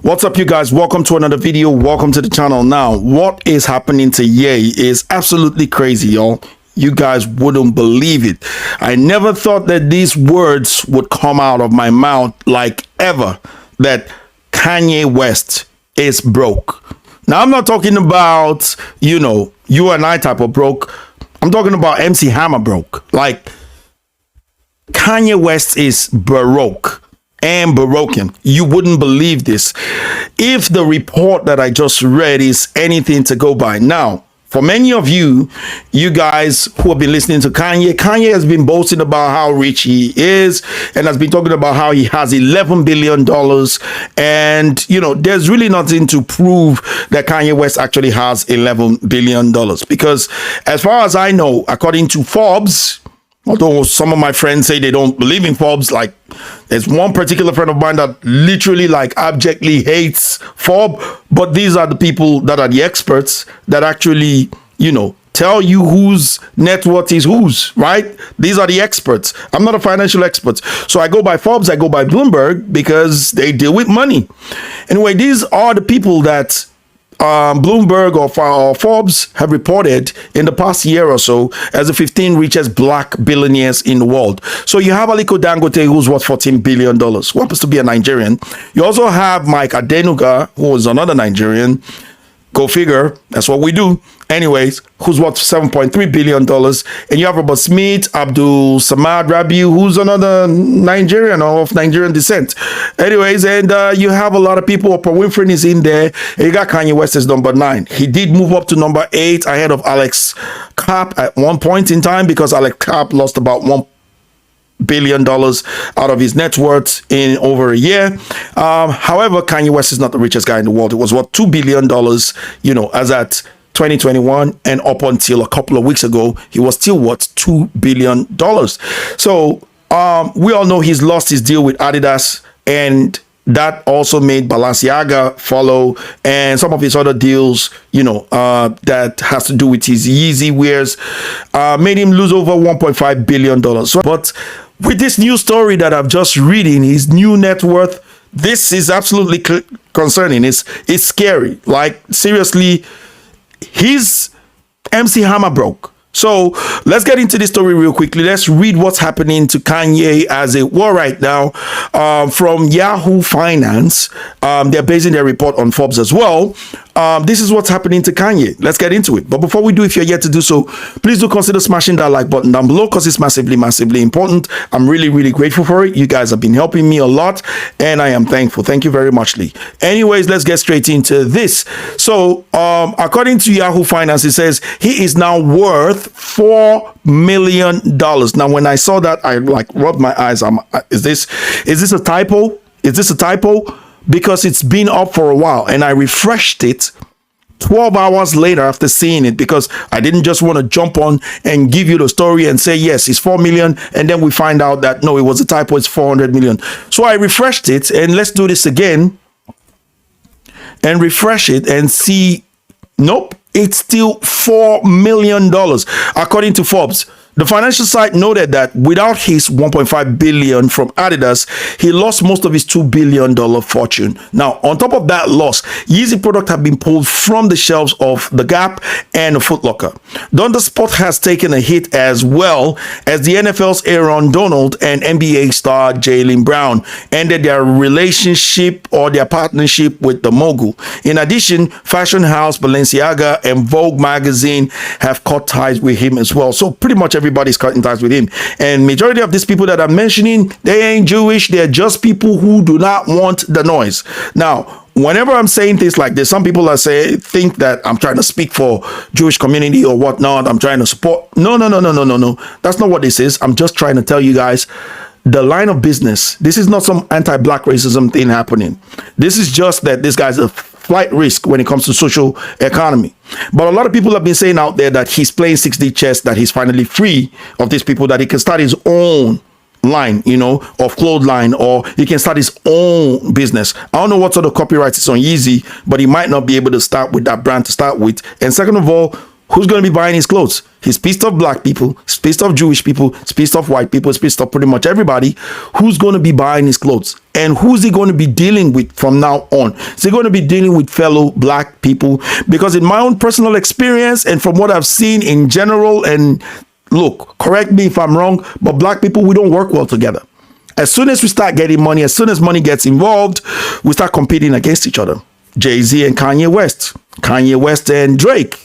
What's up, you guys? Welcome to another video. Welcome to the channel. Now, what is happening to Ye is absolutely crazy, y'all. You guys wouldn't believe it. I never thought that these words would come out of my mouth, like ever, that Kanye West is broke. Now, I'm not talking about, you and I type of broke. I'm talking about MC Hammer broke. Like, Kanye West is baroque and baroque. You wouldn't believe this if the report that I just read is anything to go by. Now, for many of you guys who have been listening to Kanye has been boasting about how rich he is and has been talking about how he has $11 billion. And, there's really nothing to prove that Kanye West actually has $11 billion. Because as far as I know, according to Forbes, although some of my friends say they don't believe in Forbes, like there's one particular friend of mine that literally abjectly hates Forbes, but these are the people that are the experts that actually, tell you whose net worth is whose, right? These are the experts. I'm not a financial expert. So I go by Forbes, I go by Bloomberg because they deal with money. Anyway, these are the people that Bloomberg or Forbes have reported in the past year or so as the 15 richest black billionaires in the world. So you have Aliko Dangote, who's worth $14 billion, who happens to be a Nigerian. You also have Mike Adenuga, who is another Nigerian. Go figure. That's what we do. Anyways, who's worth $7.3 billion. And you have Robert Smith, Abdul Samad Rabiu, who's another Nigerian or of Nigerian descent. Anyways, and you have a lot of people. Oprah Winfrey is in there. And you got Kanye West as number 9. He did move up to number 8 ahead of Alex Kapp at one point in time because Alex Kapp lost about $1 billion out of his net worth in over a year. However, Kanye West is not the richest guy in the world. It was worth $2 billion, as at 2021, and up until a couple of weeks ago, he was still worth $2 billion. So we all know he's lost his deal with Adidas, and that also made Balenciaga follow, and some of his other deals, that has to do with his Yeezy wears, made him lose over $1.5 billion. So, but with this new story that I've just reading, his new net worth, this is absolutely concerning. It's scary. Like, seriously, he's MC Hammer broke. So let's get into this story real quickly. Let's read what's happening to Kanye as it were right now from Yahoo Finance. They're basing their report on Forbes as well. This is what's happening to Kanye. Let's get into it. But before we do, if you're yet to do so, please do consider smashing that like button down below because it's massively, massively important. I'm really, really grateful for it. You guys have been helping me a lot and I am thankful. Thank you very much, Lee. Anyways, let's get straight into this. So according to Yahoo Finance, it says he is now worth $4 million. Now, when I saw that, I rubbed my eyes. Is this a typo? Is this a typo? Because it's been up for a while and I refreshed it 12 hours later after seeing it because I didn't just want to jump on and give you the story and say, yes, it's 4 million. And then we find out that no, it was a typo. It's 400 million. So I refreshed it and let's do this again and refresh it and see. Nope. It's still $4 million. According to Forbes, the financial site noted that without his $1.5 billion from Adidas, he lost most of his $2 billion fortune. Now, on top of that loss, Yeezy products have been pulled from the shelves of The Gap and Foot Locker. Donda Sport has taken a hit as well as the NFL's Aaron Donald and NBA star Jaylen Brown ended their relationship or their partnership with the mogul. In addition, fashion house Balenciaga and Vogue magazine have cut ties with him as well. So pretty much everybody's cutting ties with him. And majority of these people that I'm mentioning, they ain't Jewish. They're just people who do not want the noise. Now, whenever I'm saying things like this, some people think that I'm trying to speak for Jewish community or whatnot. I'm trying to support. No. That's not what this is. I'm just trying to tell you guys the line of business. This is not some anti-black racism thing happening. This is just that this guy's a flight risk when it comes to social economy. But a lot of people have been saying out there that he's playing 6D chess, that he's finally free of these people, that he can start his own line, of clothesline, or he can start his own business. I don't know what sort of copyright is on Yeezy, but he might not be able to start with that brand to start with. And second of all, Who's going to be buying his clothes? He's pissed off black people, he's pissed off Jewish people, he's pissed off white people, he's pissed off pretty much everybody. Who's going to be buying his clothes? And who's he going to be dealing with from now on? Is he going to be dealing with fellow black people? Because in my own personal experience and from what I've seen in general, and look, correct me if I'm wrong, but black people, we don't work well together. As soon as we start getting money, as soon as money gets involved, we start competing against each other. Jay-Z and Kanye West, Kanye West and Drake,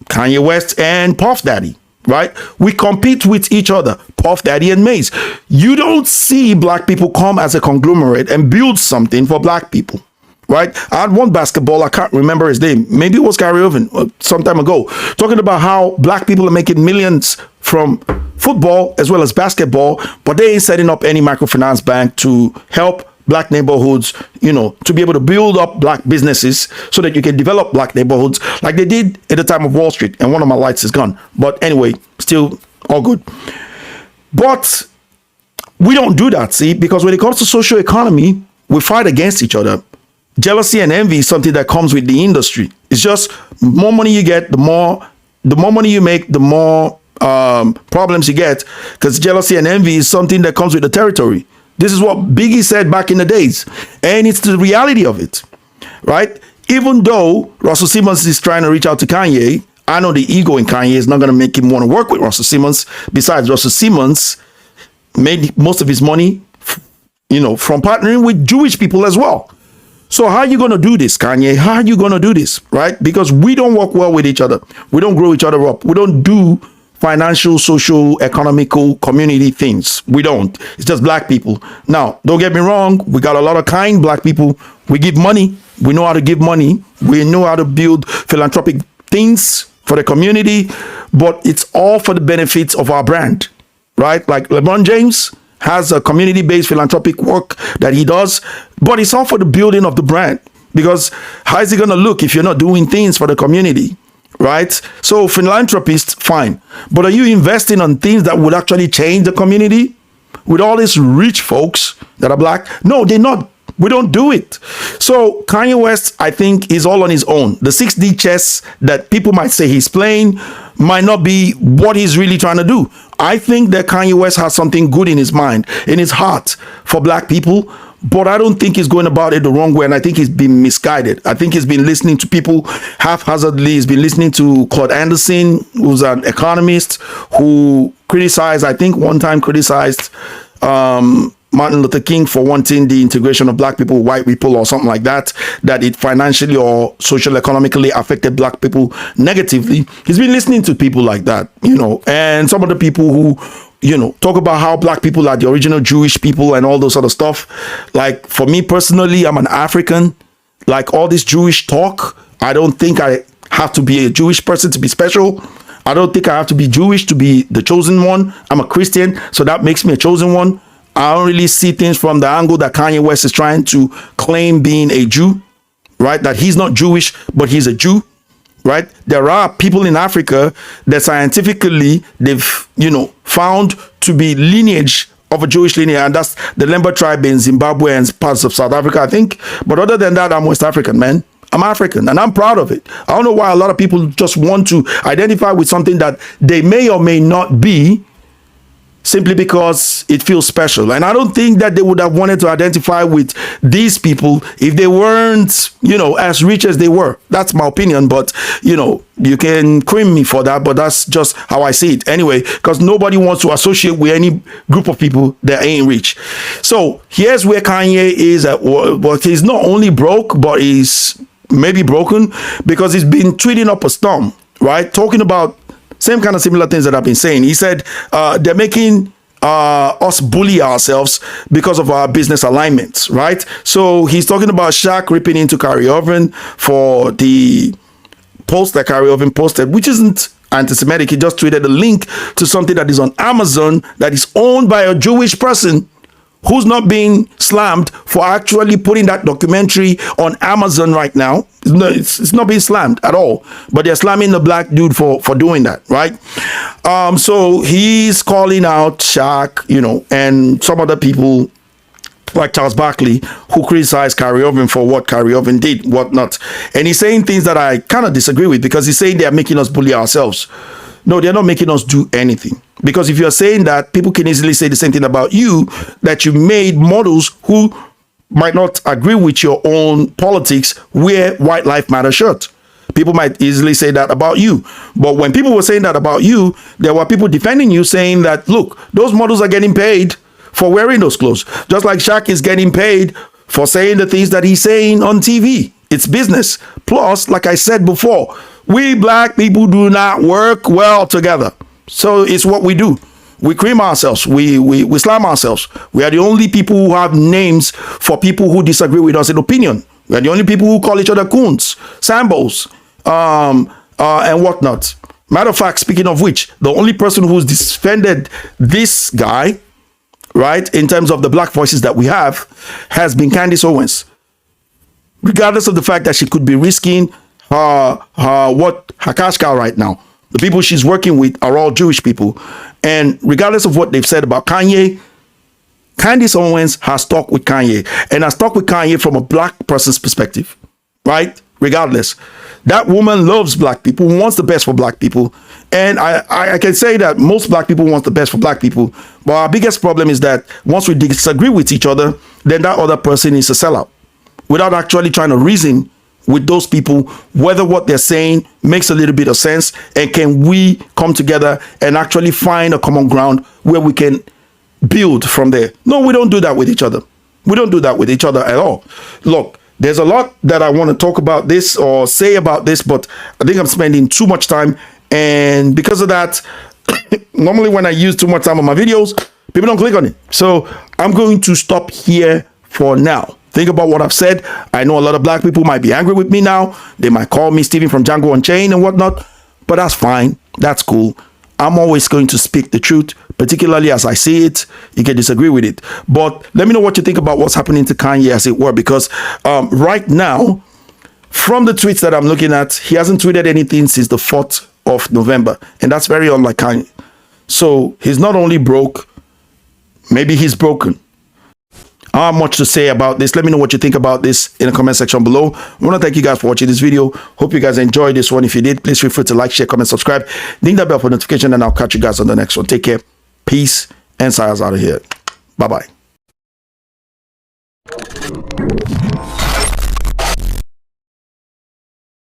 Kanye West and Puff Daddy, right? We compete with each other, Puff Daddy and Maze. You don't see black people come as a conglomerate and build something for black people, right? I had one basketball, I can't remember his name. Maybe it was Kyrie Irving some time ago, talking about how black people are making millions from football as well as basketball, but they ain't setting up any microfinance bank to help black neighborhoods, to be able to build up black businesses so that you can develop black neighborhoods like they did at the time of Wall Street. And one of my lights is gone. But anyway, still all good. But we don't do that, see, because when it comes to social economy, we fight against each other. Jealousy and envy is something that comes with the industry. It's just more money you get, the more money you make, the more problems you get, because jealousy and envy is something that comes with the territory. This is what Biggie said back in the days, and it's the reality of it, right? Even though Russell Simmons is trying to reach out to Kanye, I know the ego in Kanye is not going to make him want to work with Russell Simmons. Besides, Russell Simmons made most of his money, from partnering with Jewish people as well. So how are you going to do this, Kanye? How are you going to do this, right? Because we don't work well with each other. We don't grow each other up. We don't do financial, social, economical, community things. We don't. It's just black people. Now, don't get me wrong. We got a lot of kind black people. We give money. We know how to give money. We know how to build philanthropic things for the community, but it's all for the benefits of our brand, right? Like LeBron James has a community-based philanthropic work that he does, but it's all for the building of the brand, because how is it going to look if you're not doing things for the community? Right? So philanthropists, fine. But are you investing on things that would actually change the community? With all these rich folks that are black? No, they're not. We don't do it. So Kanye West, I think, is all on his own. The 6D chess that people might say he's playing might not be what he's really trying to do. I think that Kanye West has something good in his mind, in his heart for black people, but I don't think he's going about it the wrong way, and I think he's been misguided. I think he's been listening to people haphazardly. He's been listening to Claude Anderson, who's an economist, who criticized, I think one time criticized Martin Luther King for wanting the integration of black people with white people or something like that, that it financially or social economically affected black people negatively. He's been listening to people like that, and some of the people who talk about how black people are the original Jewish people and all those sort of stuff. Like, for me personally, I'm an African. Like, all this Jewish talk, I don't think I have to be a Jewish person to be special. I don't think I have to be Jewish to be the chosen one. I'm a Christian, so that makes me a chosen one. I don't really see things from the angle that Kanye West is trying to claim being a Jew, right? That he's not Jewish, but he's a Jew. Right? There are people in Africa that scientifically they've, found to be lineage of a Jewish lineage, and that's the Lemba tribe in Zimbabwe and parts of South Africa, I think. But other than that, I'm West African, man. I'm African, and I'm proud of it. I don't know why a lot of people just want to identify with something that they may or may not be, simply because it feels special. And I don't think that they would have wanted to identify with these people if they weren't, as rich as they were. That's my opinion, but, you can cream me for that, but that's just how I see it. Anyway, because nobody wants to associate with any group of people that ain't rich. So here's where Kanye is at. Well, he's not only broke, but he's maybe broken, because he's been tweeting up a storm, right? Talking about same kind of similar things that I've been saying. He said they're making us bully ourselves because of our business alignments, right? So he's talking about Shaq ripping into Kyrie Irving for the post that Kyrie Irving posted, which isn't anti-Semitic. He just tweeted a link to something that is on Amazon that is owned by a Jewish person who's not being slammed for actually putting that documentary on Amazon right now. It's not being slammed at all, but they're slamming the black dude for doing that, right? So he's calling out Shaq, and some other people like Charles Barkley, who criticized Kyrie Irving for what Kyrie Irving did, whatnot. And he's saying things that I kind of disagree with, because he's saying they're making us bully ourselves. No, they're not making us do anything. Because if you're saying that, people can easily say the same thing about you, that you made models who might not agree with your own politics wear white life matter shirt. People might easily say that about you. But when people were saying that about you, there were people defending you, saying that, look, those models are getting paid for wearing those clothes. Just like Shaq is getting paid for saying the things that he's saying on TV. It's business. Plus, like I said before, we black people do not work well together. So it's what we do. We cream ourselves. We slam ourselves. We are the only people who have names for people who disagree with us in opinion. We are the only people who call each other coons, sambos, and whatnot. Matter of fact, speaking of which, the only person who's defended this guy, right, in terms of the black voices that we have, has been Candace Owens. Regardless of the fact that she could be risking her cash cow right now. The people she's working with are all Jewish people. And regardless of what they've said about Kanye, Candace Owens has stuck with Kanye, and has stuck with Kanye from a black person's perspective, right? Regardless, that woman loves black people, wants the best for black people. And I can say that most black people want the best for black people. But our biggest problem is that once we disagree with each other, then that other person is a sellout, without actually trying to reason with those people whether what they're saying makes a little bit of sense, and can we come together and actually find a common ground where we can build from there. No, we don't do that with each other. We don't do that with each other at all. Look, there's a lot that I want to talk about this or say about this, but I think I'm spending too much time, and because of that, normally when I use too much time on my videos, people don't click on it. So I'm going to stop here for now. Think about what I've said. I know a lot of black people might be angry with me now. They might call me Steven from Django Unchained and whatnot, but that's fine. That's cool. I'm always going to speak the truth, particularly as I see it. You can disagree with it, but let me know what you think about what's happening to Kanye, as it were, because right now, from the tweets that I'm looking at, he hasn't tweeted anything since the 4th of November, and that's very unlike Kanye. So he's not only broke, maybe he's broken. I have much to say about this. Let me know what you think about this in the comment section below. I want to thank you guys for watching this video. Hope you guys enjoyed this one. If you did, please feel free to like, share, comment, subscribe. Ding that bell for notification, and I'll catch you guys on the next one. Take care. Peace, and Silas out of here. Bye-bye.